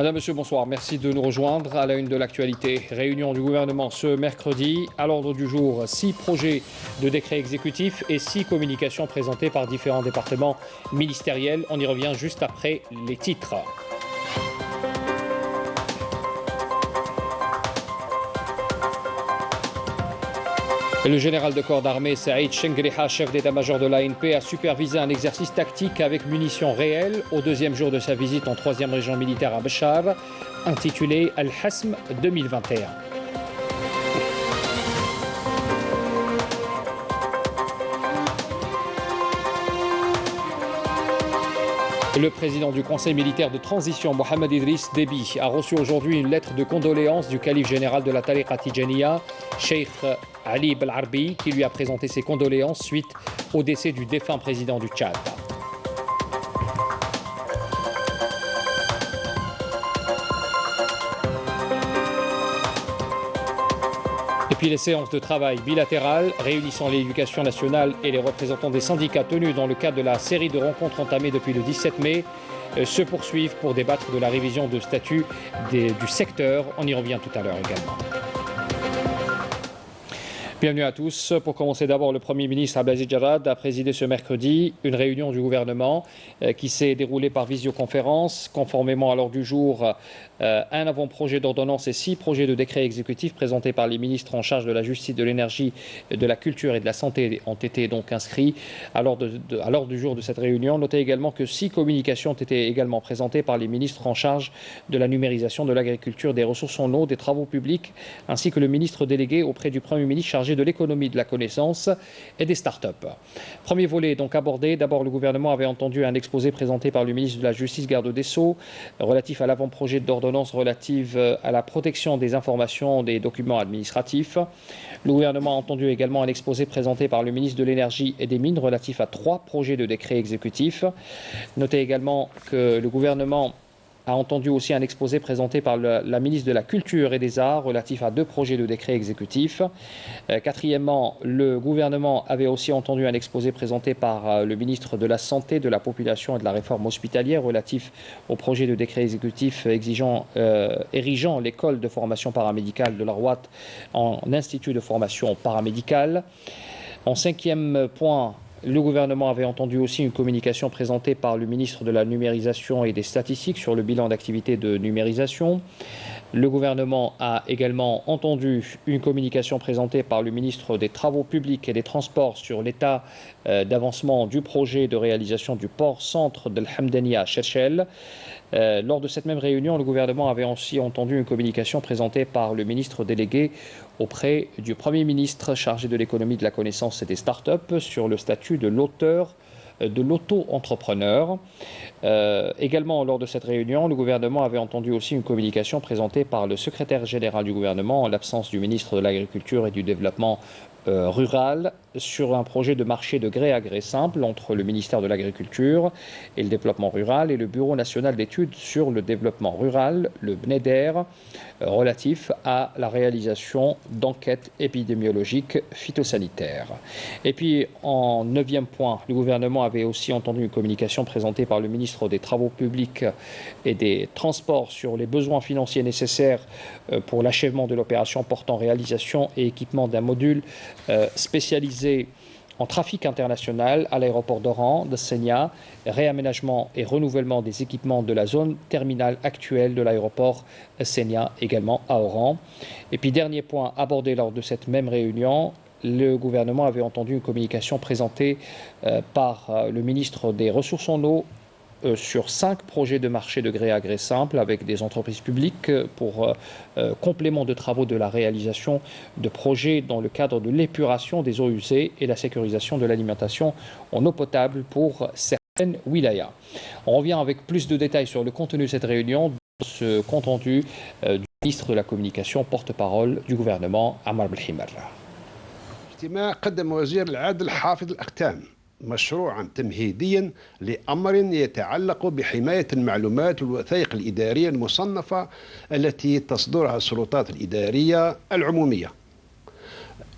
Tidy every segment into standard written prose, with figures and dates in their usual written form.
Madame, Monsieur, bonsoir. Merci de nous rejoindre à la une de l'actualité. Réunion du gouvernement ce mercredi. À l'ordre du jour, 6 projets de décrets exécutifs et 6 communications présentées par différents départements ministériels. On y revient juste après les titres. Le général de corps d'armée Saïd Chengriha, chef d'état-major de l'ANP, a supervisé un exercice tactique avec munitions réelles au deuxième jour de sa visite en 3e région militaire à Béchar, intitulé Al-Hasm 2021. Le président du Conseil militaire de transition, Mohamed Idriss Déby, a reçu aujourd'hui une lettre de condoléances du calife général de la Tariqa Tijaniya, Cheikh Ali Belarbi, qui lui a présenté ses condoléances suite au décès du défunt président du Tchad. Et puis les séances de travail bilatérales réunissant l'éducation nationale et les représentants des syndicats tenus dans le cadre de la série de rencontres entamées depuis le 17 mai se poursuivent pour débattre de la révision de statut du secteur. On y revient tout à l'heure également. Bienvenue à tous. Pour commencer d'abord, le Premier ministre Abdelaziz Jarrad a présidé ce mercredi une réunion du gouvernement qui s'est déroulée par visioconférence, conformément à l'ordre du jour. Un avant-projet d'ordonnance et 6 projets de décrets exécutifs présentés par les ministres en charge de la justice, de l'énergie, de la culture et de la santé ont été donc inscrits à l'ordre du jour de cette réunion. Notez également que 6 communications ont été également présentées par les ministres en charge de la numérisation, de l'agriculture, des ressources en eau, des travaux publics, ainsi que le ministre délégué auprès du Premier ministre chargé de l'économie, de la connaissance et des start-up. Premier volet donc abordé. D'abord, le gouvernement avait entendu un exposé présenté par le ministre de la Justice, garde des Sceaux, relatif à l'avant-projet d'ordonnance relative à la protection des informations des documents administratifs. Le gouvernement a entendu également un exposé présenté par le ministre de l'Énergie et des Mines relatif à 3 projets de décrets exécutifs. Notez également que le gouvernement a entendu aussi un exposé présenté par la ministre de la Culture et des Arts relatif à 2 projets de décrets exécutifs. Quatrièmement, le gouvernement avait aussi entendu un exposé présenté par le ministre de la Santé, de la Population et de la Réforme hospitalière relatif au projet de décret exécutif érigeant l'école de formation paramédicale de la Rouat en institut de formation paramédicale. En 5e point, le gouvernement avait entendu aussi une communication présentée par le ministre de la Numérisation et des Statistiques sur le bilan d'activité de numérisation. Le gouvernement a également entendu une communication présentée par le ministre des Travaux publics et des Transports sur l'état d'avancement du projet de réalisation du port-centre de l'Hamdaniya à Cherchel. Lors de cette même réunion, le gouvernement avait aussi entendu une communication présentée par le ministre délégué auprès du Premier ministre chargé de l'économie, de la connaissance et des start-up sur le statut de l'auteur de l'auto-entrepreneur. Également, lors de cette réunion, le gouvernement avait entendu aussi une communication présentée par le secrétaire général du gouvernement, en l'absence du ministre de l'Agriculture et du Développement rural, sur un projet de marché de gré à gré simple entre le ministère de l'Agriculture et le Développement rural et le Bureau national d'études sur le développement rural, le BNEDER, relatif à la réalisation d'enquêtes épidémiologiques phytosanitaires. Et puis, en 9e point, le gouvernement avait aussi entendu une communication présentée par le ministre des Travaux publics et des Transports sur les besoins financiers nécessaires pour l'achèvement de l'opération portant réalisation et équipement d'un module spécialisé en trafic international à l'aéroport d'Oran, de Senia, réaménagement et renouvellement des équipements de la zone terminale actuelle de l'aéroport Senia, également à Oran. Et puis, dernier point abordé lors de cette même réunion, le gouvernement avait entendu une communication présentée par le ministre des Ressources en eau sur 5 projets de marché de gré à gré simple avec des entreprises publiques pour complément de travaux de la réalisation de projets dans le cadre de l'épuration des eaux usées et la sécurisation de l'alimentation en eau potable pour certaines wilayas. On revient avec plus de détails sur le contenu de cette réunion, ce compte rendu du ministre de la Communication, porte-parole du gouvernement, Ammar Belhimar. مشروعا تمهيديا لأمر يتعلق بحماية المعلومات والوثائق الإدارية المصنفة التي تصدرها السلطات الإدارية العمومية.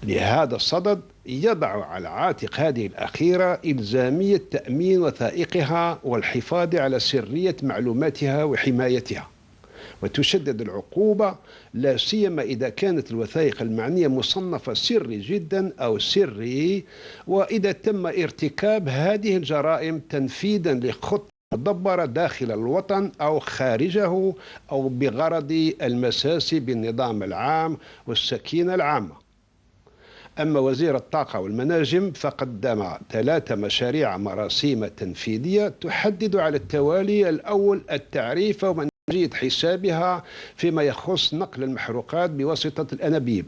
لهذا الصدد يضع على عاتق هذه الأخيرة إلزامية تأمين وثائقها والحفاظ على سرية معلوماتها وحمايتها. وتشدد العقوبة لا سيما إذا كانت الوثائق المعنية مصنفة سري جدا أو سري، وإذا تم ارتكاب هذه الجرائم تنفيذا لخطة مدبرة داخل الوطن أو خارجه أو بغرض المساس بالنظام العام والسكينة العامة. أما وزير الطاقة والمناجم فقدم 3 مشاريع مراسيم تنفيذية تحدد على التوالي: الأول التعريف ومنهجية حسابها فيما يخص نقل المحروقات بواسطة الأنابيب،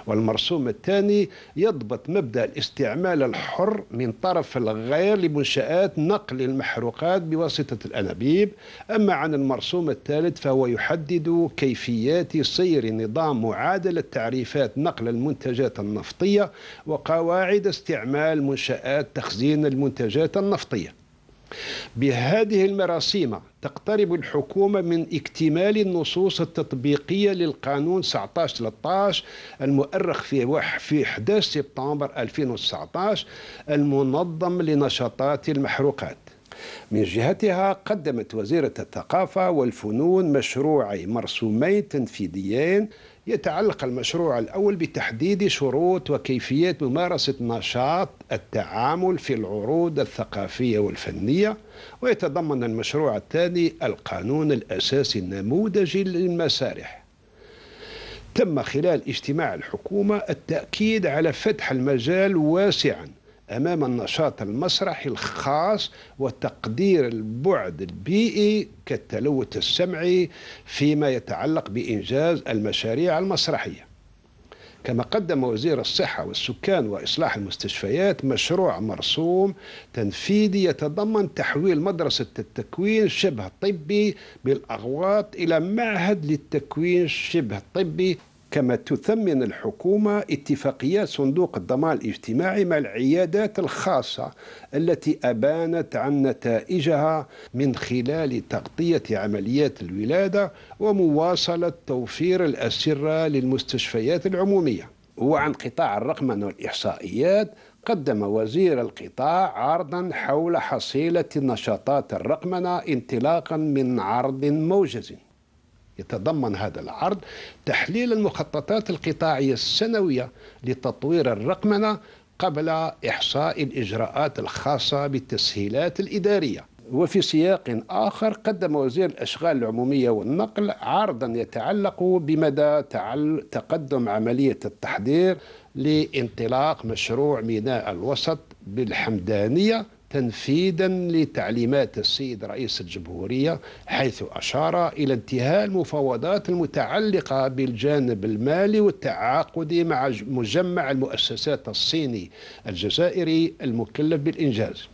والمرسوم الثاني يضبط مبدأ الاستعمال الحر من طرف الغير لمنشآت نقل المحروقات بواسطة الأنابيب. أما عن المرسوم الثالث فهو يحدد كيفيات سير نظام معادلة تعريفات نقل المنتجات النفطية وقواعد استعمال منشآت تخزين المنتجات النفطية. بهذه المراسيم تقترب الحكومة من اكتمال النصوص التطبيقية للقانون 1913 المؤرخ في 11 سبتمبر 2019 المنظم لنشاطات المحروقات. من جهتها قدمت وزيرة الثقافة والفنون مشروعي مرسومين تنفيذيين. يتعلق المشروع الأول بتحديد شروط وكيفية ممارسة نشاط التعامل في العروض الثقافية والفنية، ويتضمن المشروع الثاني القانون الأساسي النموذجي للمسارح. تم خلال اجتماع الحكومة التأكيد على فتح المجال واسعا أمام النشاط المسرحي الخاص وتقدير البعد البيئي كالتلوث السمعي فيما يتعلق بإنجاز المشاريع المسرحية. كما قدم وزير الصحة والسكان وإصلاح المستشفيات مشروع مرسوم تنفيذي يتضمن تحويل مدرسة التكوين شبه طبي بالأغواط إلى معهد للتكوين شبه طبي. كما تثمن الحكومة اتفاقيات صندوق الضمان الاجتماعي مع العيادات الخاصة التي أبانت عن نتائجها من خلال تغطية عمليات الولادة ومواصلة توفير الأسرة للمستشفيات العمومية. وعن قطاع الرقمنة والإحصائيات قدم وزير القطاع عرضا حول حصيلة نشاطات الرقمنة انطلاقا من عرض موجز. يتضمن هذا العرض تحليل المخططات القطاعية السنوية لتطوير الرقمنة قبل إحصاء الإجراءات الخاصة بالتسهيلات الإدارية. وفي سياق آخر قدم وزير الأشغال العمومية والنقل عرضا يتعلق بمدى تقدم عملية التحضير لانطلاق مشروع ميناء الوسط بالحمدانية تنفيذا لتعليمات السيد رئيس الجمهورية، حيث أشار إلى انتهاء المفاوضات المتعلقة بالجانب المالي والتعاقدي مع مجمع المؤسسات الصيني الجزائري المكلف بالإنجاز.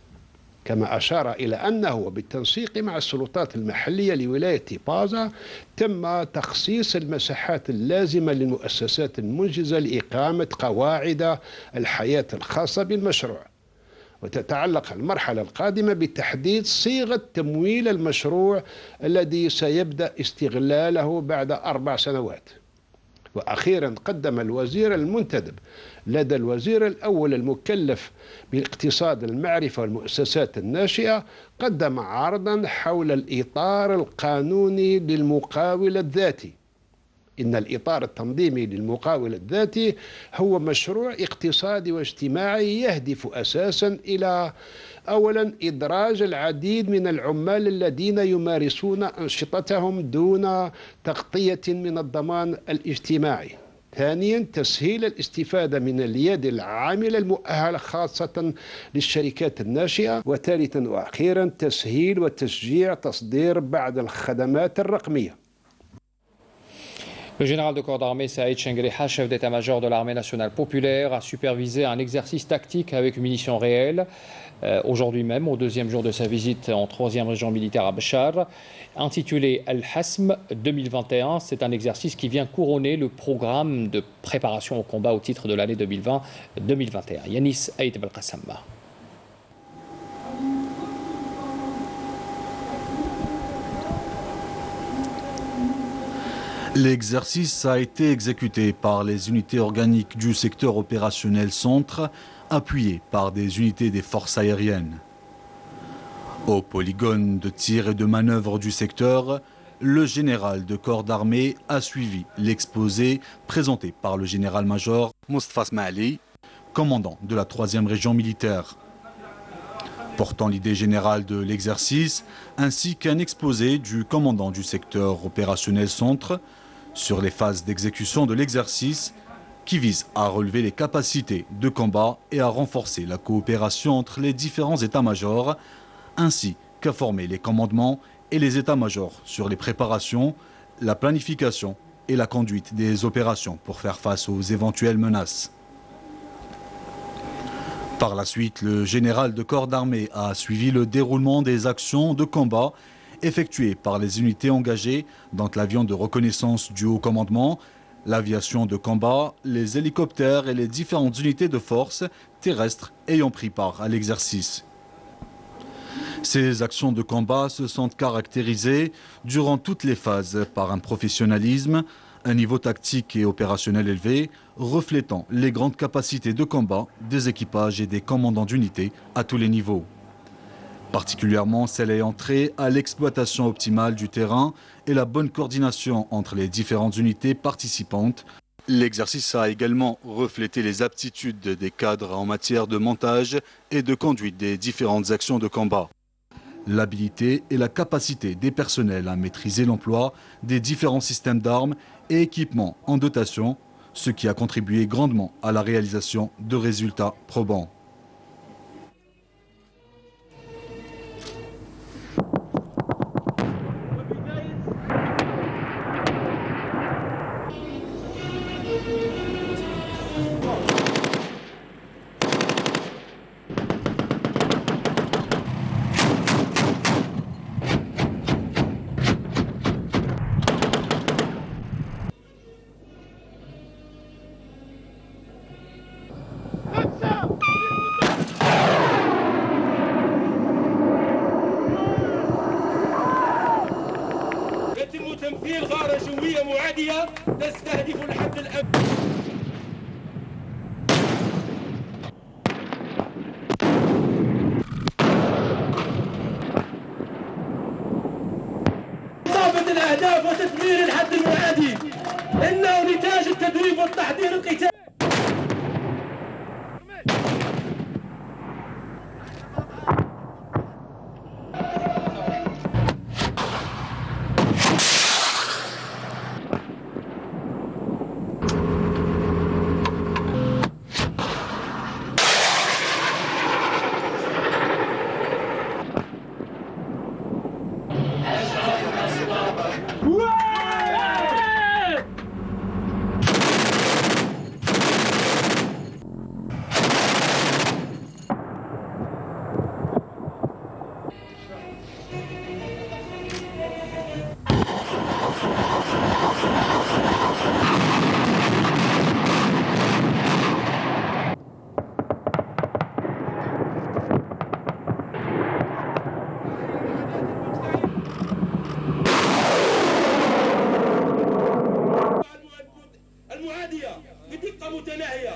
كما أشار إلى أنه بالتنسيق مع السلطات المحلية لولاية بازا تم تخصيص المساحات اللازمة للمؤسسات المنجزة لإقامة قواعد الحياة الخاصة بالمشروع. وتتعلق المرحلة القادمة بتحديد صيغة تمويل المشروع الذي سيبدأ استغلاله بعد 4 سنوات. وأخيرا قدم الوزير المنتدب لدى الوزير الأول المكلف باقتصاد المعرفة والمؤسسات الناشئة قدم عرضا حول الإطار القانوني للمقاول الذاتي. إن الإطار التنظيمي للمقاول الذاتي هو مشروع اقتصادي واجتماعي يهدف أساسا إلى أولا إدراج العديد من العمال الذين يمارسون أنشطتهم دون تغطية من الضمان الاجتماعي. ثانيا تسهيل الاستفادة من اليد العاملة المؤهلة خاصة للشركات الناشئة. وثالثا وأخيرا تسهيل وتشجيع تصدير بعض الخدمات الرقمية. Le général de corps d'armée Saïd Chengriha, chef d'état-major de l'armée nationale populaire, a supervisé un exercice tactique avec munitions réelles aujourd'hui même, au 2e jour de sa visite en 3e région militaire à Béchar, intitulé Al-Hasm 2021. C'est un exercice qui vient couronner le programme de préparation au combat au titre de l'année 2020-2021. Yanis Aït Belkassamma. L'exercice a été exécuté par les unités organiques du secteur opérationnel centre, appuyées par des unités des forces aériennes. Au polygone de tir et de manœuvre du secteur, le général de corps d'armée a suivi l'exposé présenté par le général-major Mostafa Smaili, commandant de la 3e région militaire, portant l'idée générale de l'exercice, ainsi qu'un exposé du commandant du secteur opérationnel centre sur les phases d'exécution de l'exercice qui vise à relever les capacités de combat et à renforcer la coopération entre les différents états-majors, ainsi qu'à former les commandements et les états-majors sur les préparations, la planification et la conduite des opérations pour faire face aux éventuelles menaces. Par la suite, le général de corps d'armée a suivi le déroulement des actions de combat effectuées par les unités engagées, donc l'avion de reconnaissance du haut commandement, l'aviation de combat, les hélicoptères et les différentes unités de force terrestres ayant pris part à l'exercice. Ces actions de combat se sont caractérisées durant toutes les phases par un professionnalisme, un niveau tactique et opérationnel élevé, reflétant les grandes capacités de combat des équipages et des commandants d'unités à tous les niveaux. Particulièrement celle ayant trait à l'exploitation optimale du terrain et la bonne coordination entre les différentes unités participantes. L'exercice a également reflété les aptitudes des cadres en matière de montage et de conduite des différentes actions de combat. L'habilité et la capacité des personnels à maîtriser l'emploi des différents systèmes d'armes et équipements en dotation, ce qui a contribué grandement à la réalisation de résultats probants. يتم تمثيل غارة جوية معادية تستهدف الحد الأمني. إصابة الأهداف وتثمير الحد المعادي إنه نتاج التدريب والتحضير القتالي. المعادية بدقة متناهية.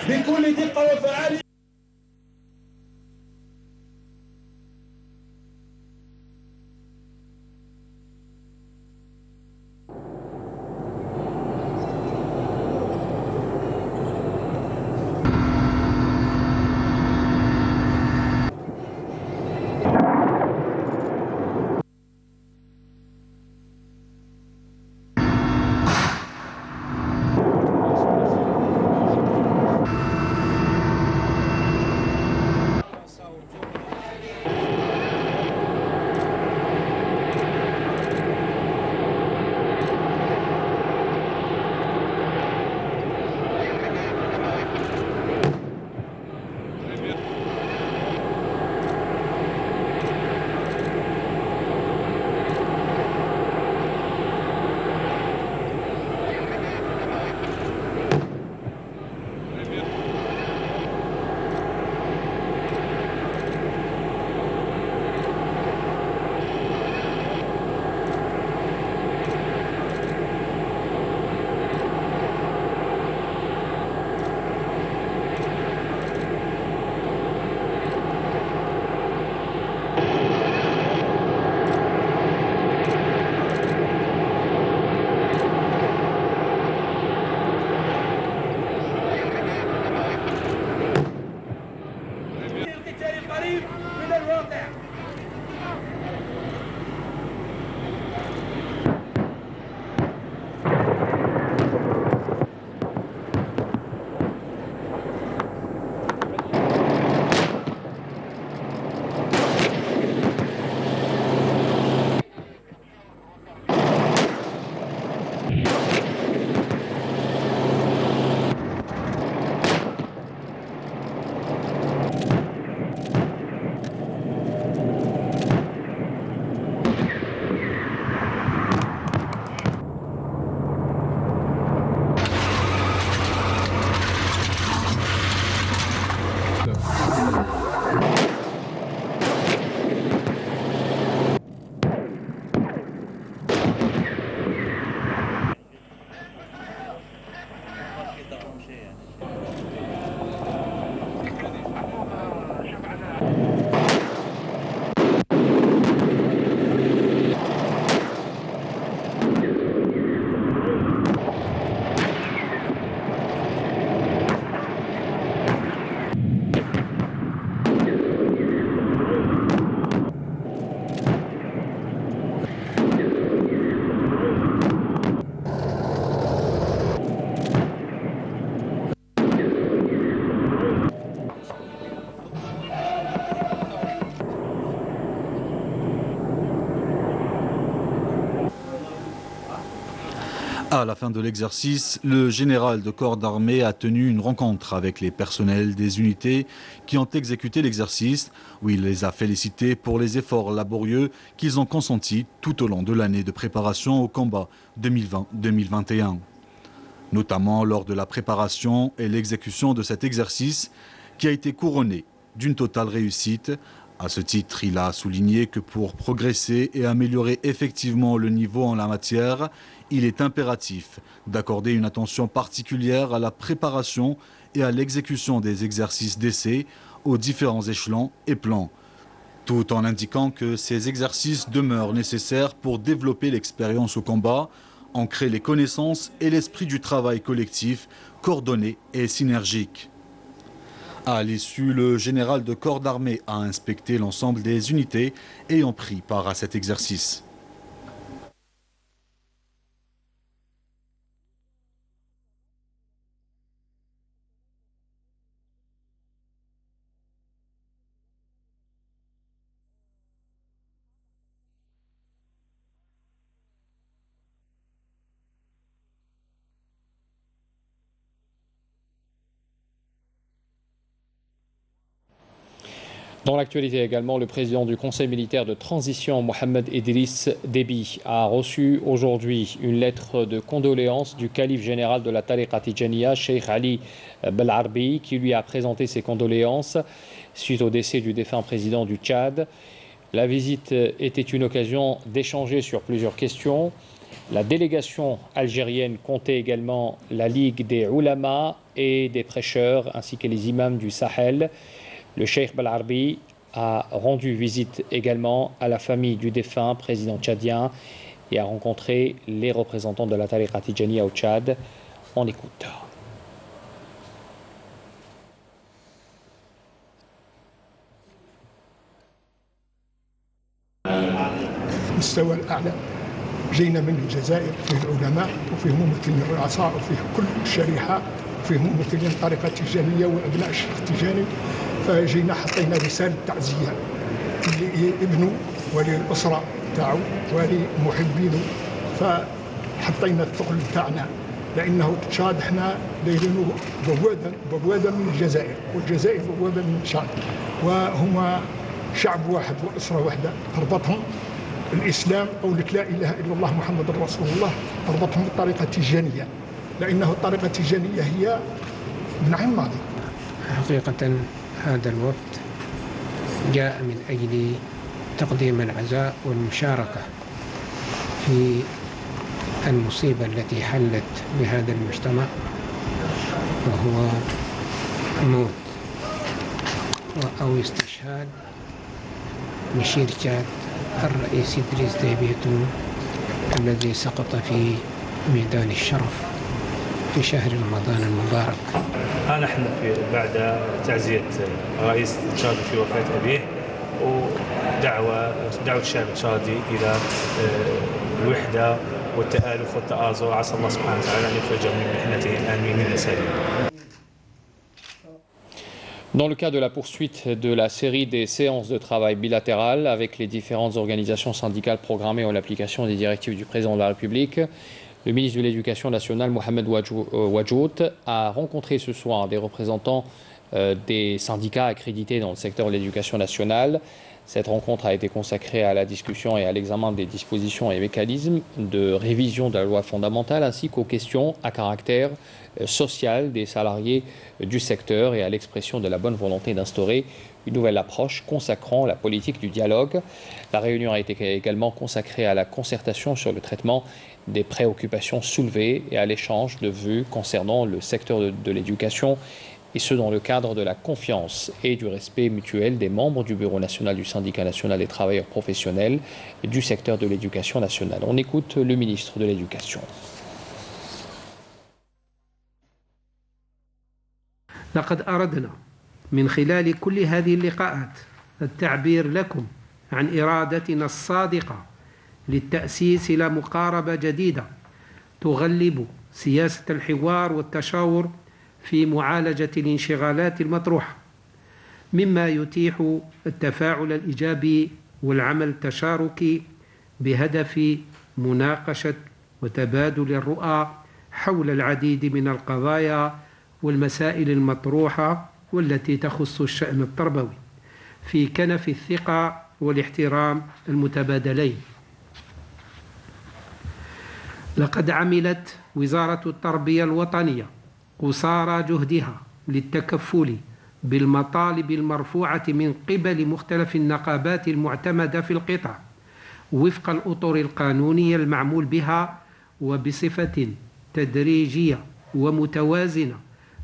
بكل دقة وفعالية. قريب من الواقع. À la fin de l'exercice, le général de corps d'armée a tenu une rencontre avec les personnels des unités qui ont exécuté l'exercice, où il les a félicités pour les efforts laborieux qu'ils ont consentis tout au long de l'année de préparation au combat 2020-2021. Notamment lors de la préparation et l'exécution de cet exercice qui a été couronné d'une totale réussite. À ce titre, il a souligné que pour progresser et améliorer effectivement le niveau en la matière, il est impératif d'accorder une attention particulière à la préparation et à l'exécution des exercices d'essai aux différents échelons et plans, tout en indiquant que ces exercices demeurent nécessaires pour développer l'expérience au combat, ancrer les connaissances et l'esprit du travail collectif, coordonné et synergique. À l'issue, le général de corps d'armée a inspecté l'ensemble des unités ayant pris part à cet exercice. Dans l'actualité également, le président du Conseil militaire de transition, Mohamed Idriss Déby, a reçu aujourd'hui une lettre de condoléances du calife général de la Tariqa Tijaniyya, Cheikh Ali Belarbi, qui lui a présenté ses condoléances suite au décès du défunt président du Tchad. La visite était une occasion d'échanger sur plusieurs questions. La délégation algérienne comptait également la Ligue des Oulama et des prêcheurs, ainsi que les imams du Sahel. Le Cheikh Belarbi a rendu visite également à la famille du défunt président tchadien et a rencontré les représentants de la Tariqa Tijaniyya au Tchad. On écoute. المستوى الأعلى جينا من الجزائر، فيه العلماء وفيه ممثلين الرؤساء وفيه كل الشريحة وفيه ممثلين الطريقة التيجانية وأبناء الشيخ التيجاني، فجينا حطينا رسالة تعزية لابنه وللأسرة تاعو ولمحبينه، فحطينا الثقل تاعنا لأنه تشاد احنا دايرينه بوابة من الجزائر والجزائر بوابة من تشاد، وهما شعب واحد وأسرة واحدة تربطهم الإسلام قولة لا إله إلا الله محمد رسول الله، تربطهم بالطريقة التيجانية لأنه الطريقة التيجانية هي من عين ماضي. حقيقة هذا الوفد جاء من أجل تقديم العزاء والمشاركة في المصيبة التي حلت بهذا المجتمع، وهو موت أو استشهاد مشير تشاد الرئيس إدريس ديبي الذي سقط في ميدان الشرف في شهر رمضان المبارك. نحن بعد تعزية رئيس تشاد في وفاة أبيه ودعوة الشعب التشادي إلى الوحدة والتآلف والتآزر. عسى الله سبحانه وتعالى أن يخرجه من محنته الآن من سليم. Dans le cadre de la poursuite de la série des séances de travail bilatérales avec les différentes organisations syndicales programmées en l'application des directives du président de la République, le ministre de l'Éducation nationale, Mohamed Wajoud, a rencontré ce soir des représentants des syndicats accrédités dans le secteur de l'éducation nationale. Cette rencontre a été consacrée à la discussion et à l'examen des dispositions et mécanismes de révision de la loi fondamentale ainsi qu'aux questions à caractère social des salariés du secteur et à l'expression de la bonne volonté d'instaurer une nouvelle approche consacrant la politique du dialogue. La réunion a été également consacrée à la concertation sur le traitement des préoccupations soulevées et à l'échange de vues concernant le secteur de l'éducation, et ce dans le cadre de la confiance et du respect mutuel des membres du Bureau national du syndicat national des travailleurs professionnels du secteur de l'éducation nationale. On écoute le ministre de l'Éducation. لقد أردنا من خلال كل هذه اللقاءات التعبير لكم عن إرادتنا الصادقة للتأسيس إلى مقاربة جديدة تغلب سياسة الحوار والتشاور في معالجة الانشغالات المطروحة، مما يتيح التفاعل الإيجابي والعمل التشاركي بهدف مناقشة وتبادل الرؤى حول العديد من القضايا والمسائل المطروحة والتي تخص الشأن التربوي في كنف الثقة والاحترام المتبادلين. لقد عملت وزارة التربية الوطنية قصارى جهدها للتكفل بالمطالب المرفوعة من قبل مختلف النقابات المعتمدة في القطاع وفق الأطر القانونية المعمول بها وبصفة تدريجية ومتوازنة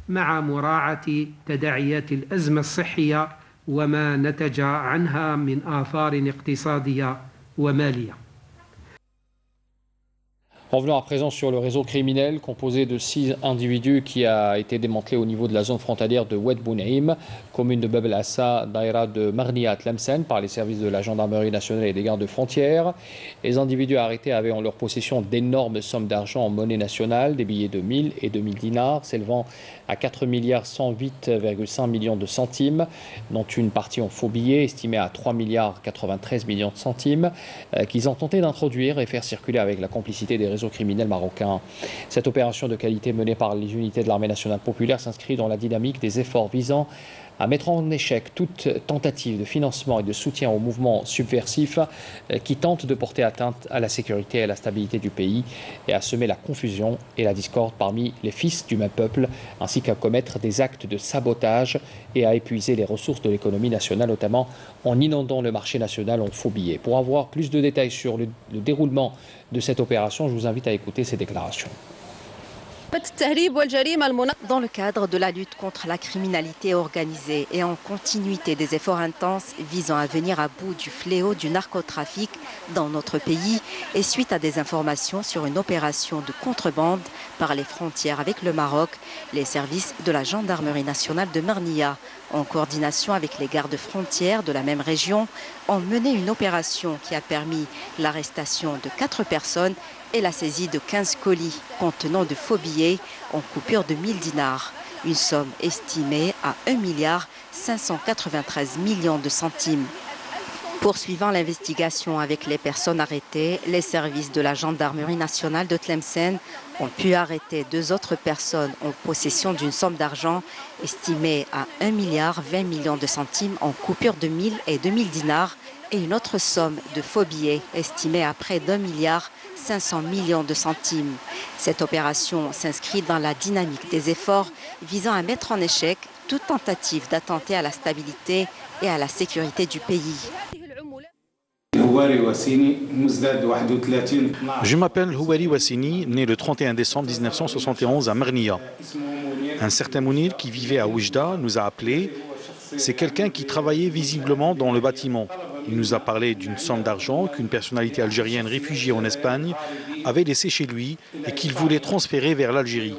مع مراعاة تداعيات الأزمة الصحية وما نتج عنها من آثار اقتصادية ومالية. Revenons à présent sur le réseau criminel composé de 6 individus qui a été démantelé au niveau de la zone frontalière de Oued Bounaïm, commune de Bab el Assa, daïra de Marnia à Tlemcen, par les services de la gendarmerie nationale et des gardes frontières. Les individus arrêtés avaient en leur possession d'énormes sommes d'argent en monnaie nationale, des billets de 1000 et 2000 dinars, s'élevant à 4,108,5 milliards de centimes, dont une partie en faux billets estimée à 3,93 milliards de centimes, qu'ils ont tenté d'introduire et faire circuler avec la complicité des réseaux criminels marocains. Cette opération de qualité menée par les unités de l'armée nationale populaire s'inscrit dans la dynamique des efforts visant à mettre en échec toute tentative de financement et de soutien aux mouvements subversifs qui tentent de porter atteinte à la sécurité et à la stabilité du pays et à semer la confusion et la discorde parmi les fils du même peuple, ainsi qu'à commettre des actes de sabotage et à épuiser les ressources de l'économie nationale, notamment en inondant le marché national en faux billets. Pour avoir plus de détails sur le déroulement de cette opération, je vous invite à écouter ces déclarations. Dans le cadre de la lutte contre la criminalité organisée et en continuité des efforts intenses visant à venir à bout du fléau du narcotrafic dans notre pays et suite à des informations sur une opération de contrebande par les frontières avec le Maroc, les services de la gendarmerie nationale de Marnia, en coordination avec les gardes frontières de la même région, ont mené une opération qui a permis l'arrestation de 4 personnes et la saisie de 15 colis contenant de faux billets en coupure de 1000 dinars, une somme estimée à 1,593 milliards de centimes. Poursuivant l'investigation avec les personnes arrêtées, les services de la gendarmerie nationale de Tlemcen ont pu arrêter 2 autres personnes en possession d'une somme d'argent estimée à 1,20 milliard de centimes en coupure de 1000 et 2000 dinars et une autre somme de faux billets estimée à près d'1,5 milliard de centimes. Cette opération s'inscrit dans la dynamique des efforts visant à mettre en échec toute tentative d'attenter à la stabilité et à la sécurité du pays. Je m'appelle Houari Wassini, né le 31 décembre 1971 à Marnia. Un certain Mounir qui vivait à Oujda nous a appelés. C'est quelqu'un qui travaillait visiblement dans le bâtiment. Il nous a parlé d'une somme d'argent qu'une personnalité algérienne réfugiée en Espagne avait laissée chez lui et qu'il voulait transférer vers l'Algérie.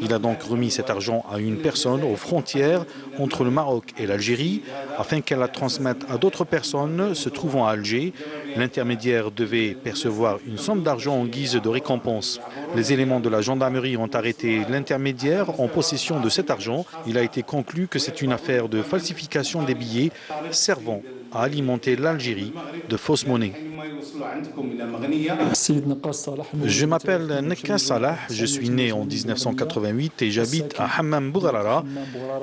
Il a donc remis cet argent à une personne aux frontières entre le Maroc et l'Algérie afin qu'elle la transmette à d'autres personnes se trouvant à Alger. L'intermédiaire devait percevoir une somme d'argent en guise de récompense. Les éléments de la gendarmerie ont arrêté l'intermédiaire en possession de cet argent. Il a été conclu que c'est une affaire de falsification des billets servant à alimenter l'Algérie de fausses monnaies. Je m'appelle Nekka Salah, je suis né en 1988 et j'habite à Hammam Bougarara.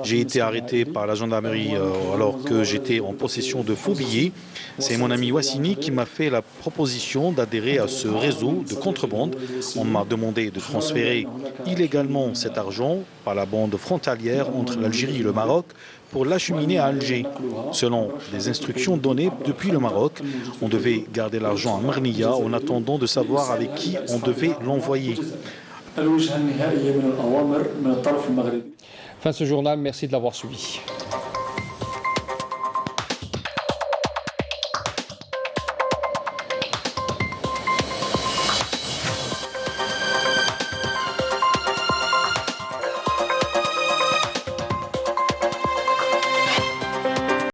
J'ai été arrêté par la gendarmerie alors que j'étais en possession de faux billets. C'est mon ami Wassini qui m'a fait la proposition d'adhérer à ce réseau de contrebande. On m'a demandé de transférer illégalement cet argent par la bande frontalière entre l'Algérie et le Maroc pour l'acheminer à Alger. Selon les instructions données depuis le Maroc, on devait garder l'argent à Marnia en attendant de savoir avec qui on devait l'envoyer. Fin de ce journal, merci de l'avoir suivi.